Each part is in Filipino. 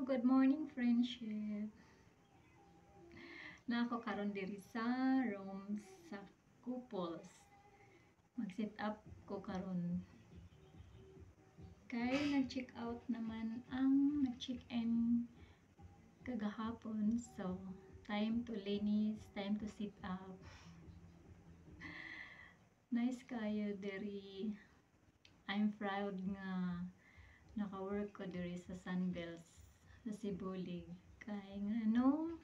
good morning friendship. Na ako karon diri sa room sa couples. Mag-set up ko karon. Kay nag-check out naman ang nag-check in kagahapon. So, time to linis, time to sit up. Nice kayo diri. I'm proud nga naka-work ko diri sa Sunbells sa Sibulig. Kay nga no,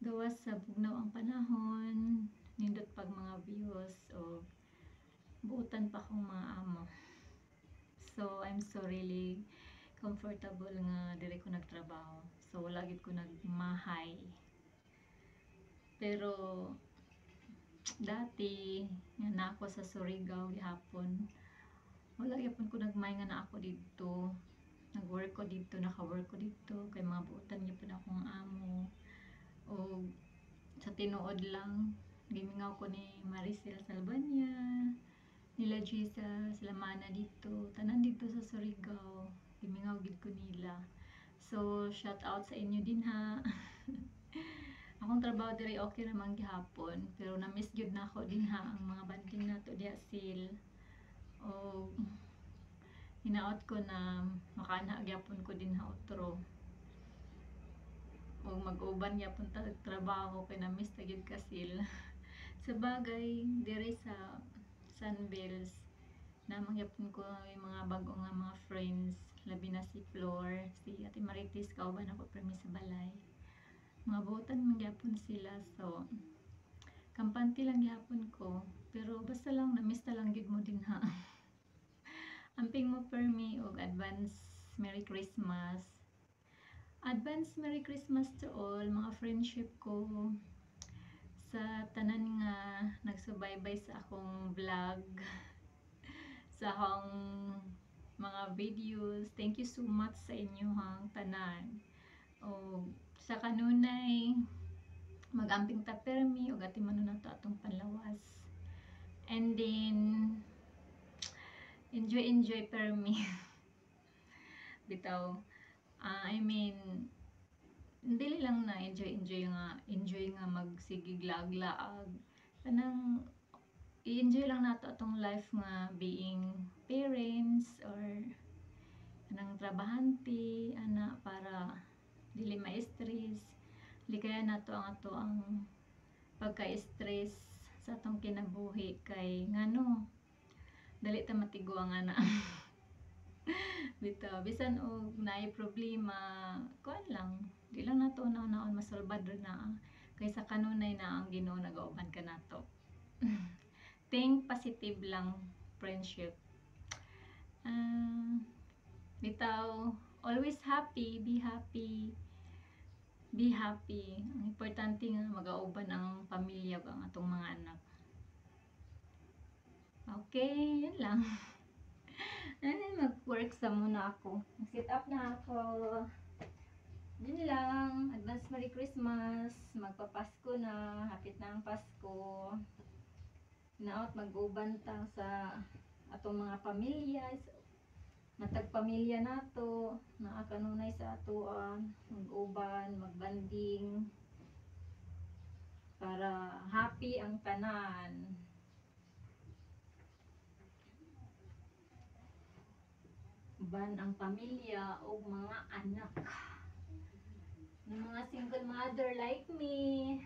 gawas sa bugnaw ang panahon, nindot pag mga views o buutan pa akong mga amo. So, I'm so really comfortable nga diri ko nagtrabaho. So, wala gid ko nagmahay. Pero, dati, nga na ako sa Surigao gihapon, wala gyapon ko nagmahay nga na ako dito. Nag-work ko dito, naka-work ko dito, kay mga buutan gyapon akong amo. O sa tinuod lang, gimingaw ko ni Maricel Salbanya, nila Gisa, sila Mana dito, tanan dito sa Surigao, gimingaw gid ko nila. So, shout out sa inyo din ha. Akong trabaho diri okay naman gihapon, pero na-miss gyud na ako din ha ang mga banding nato diha sil. O hinaot ko na makaana gyapon ko din ha otro. O mag-uban gyapon ta trabaho kay na-miss ta gyud kasil. Sa bagay diri sa Sunbells na magyapon ko yung mga bago nga mga friends, labi na si Flor, si Ate Marites, kauban ako permi sa balay. Mga buotan man gyapon sila, so kampante lang gyapon ko, pero basta lang na-miss ta lang gyud mo din ha. Amping mo permi og advance Merry Christmas. Advance Merry Christmas to all mga friendship ko sa tanan nga nagsubaybay sa akong vlog, sa akong mga videos. Thank you so much sa inyo hang tanan. O sa kanunay magamping ta permi og ati manon nato atong panlawas. And then enjoy permi. Bitaw I mean, dili lang na enjoy nga magsigig laag-laag. Kanang i-enjoy lang nato atong life nga being parents or kanang trabahante ana para dili ma-stress. Likaya nato ang pagka-stress sa atong kinabuhi kay ngano dali ta matiguang ana. Bitaw bisan og naay problema kuan lang di lang nato naon masolbad na kay sa kanunay na ang Ginoo nagauban ka nato. Think positive lang friendship. Bitaw always happy, be happy. Be happy. Ang importante nga magauban ang pamilya ang atong mga anak. Okay, yan lang. Mag-work sa muna ako. Mag-set up na ako. Yun lang. Advance Merry Christmas. Magpapasko na. Hapit na ang Pasko. Naot mag-uban ta sa atong mga pamilya. Matag pamilya nato. Naakanunay sa atoan. Mag-uban, magbanding. Para happy ang tanan. Ban ang pamilya o mga anak ng mga single mother like me.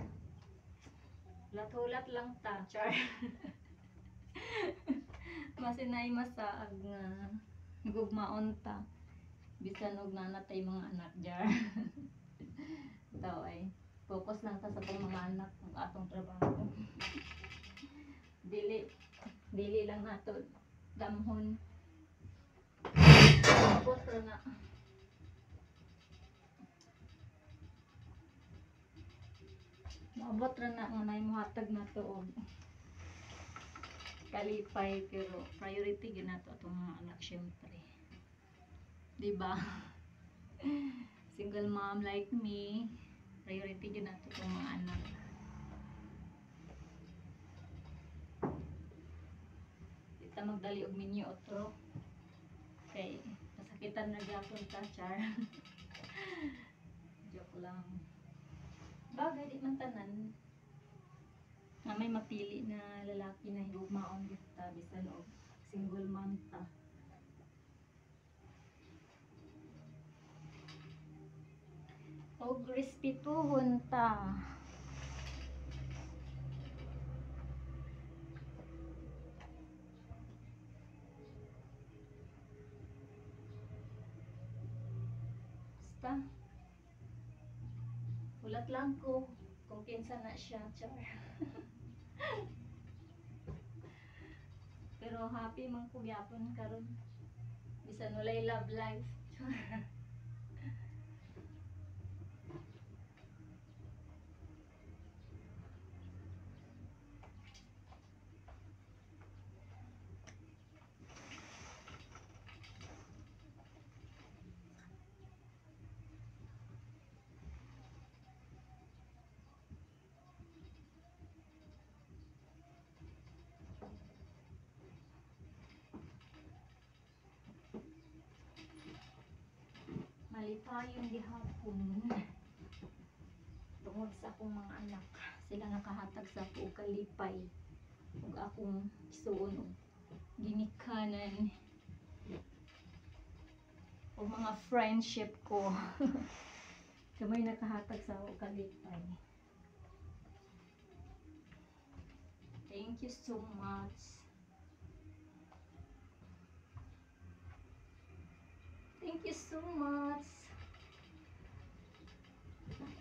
Lat-hulat lang ta, char. Masinay masaag nga gugmaon ta. Bisan og nanatay mga anak jar. Taw ay focus lang ta sa atong mga anak ug atong trabaho. Dili lang nato damhon. Maabot ra na nga nay mohatag na to og kalipay, pero priority gyud nato atong mga anak syempre. Diba? Single mom like me, priority gyud nato atong mga anak. Kita magdali og minyo otro. Kay pasakitan na gyapon ta char. Joke lang. Bagay, di man tanan. Na may mapili na lalaki na higugmaon kita bisan og single man ta. Og respetuhon ta. Basta ulat lang ko kung kinsa na siya, char. Pero happy man ko gyapon karon. Bisan walay love life. Malipayon gihapon. Tungod sa akong mga anak, sila nakahatag sa ako og kalipay ug akong isuon og ginikanan o mga friendship ko. Kamay nakahatag sa ako og kalipay. Thank you so much. Thank you so much. Yan.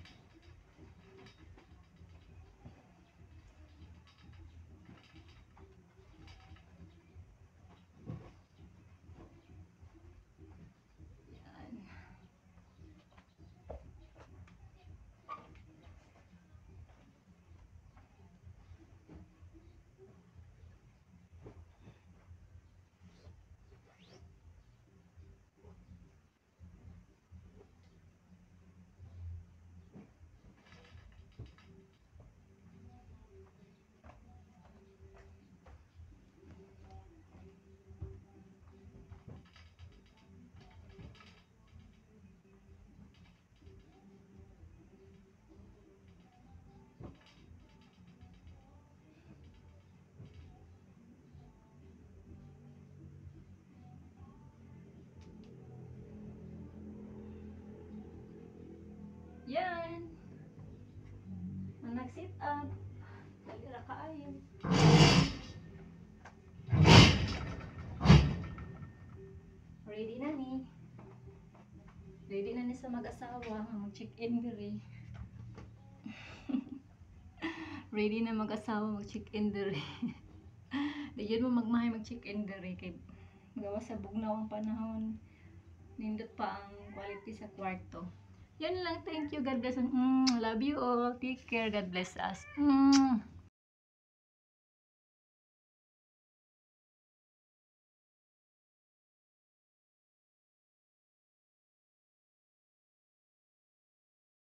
Yan. Ang nag-sit up. Talira kaayo. Ready na ni. Ready na ni sa mag-asawa. Mag-check-in diri. Ready na mag-asawa. Mag-check-in diri. Di yun mo magmahay mag-check-in diri. Kay gawa sa bugnaw ang panahon. Nindot pa ang quality sa kwarto. Yan lang. Thank you. God bless. Love you all. Take care. God bless us.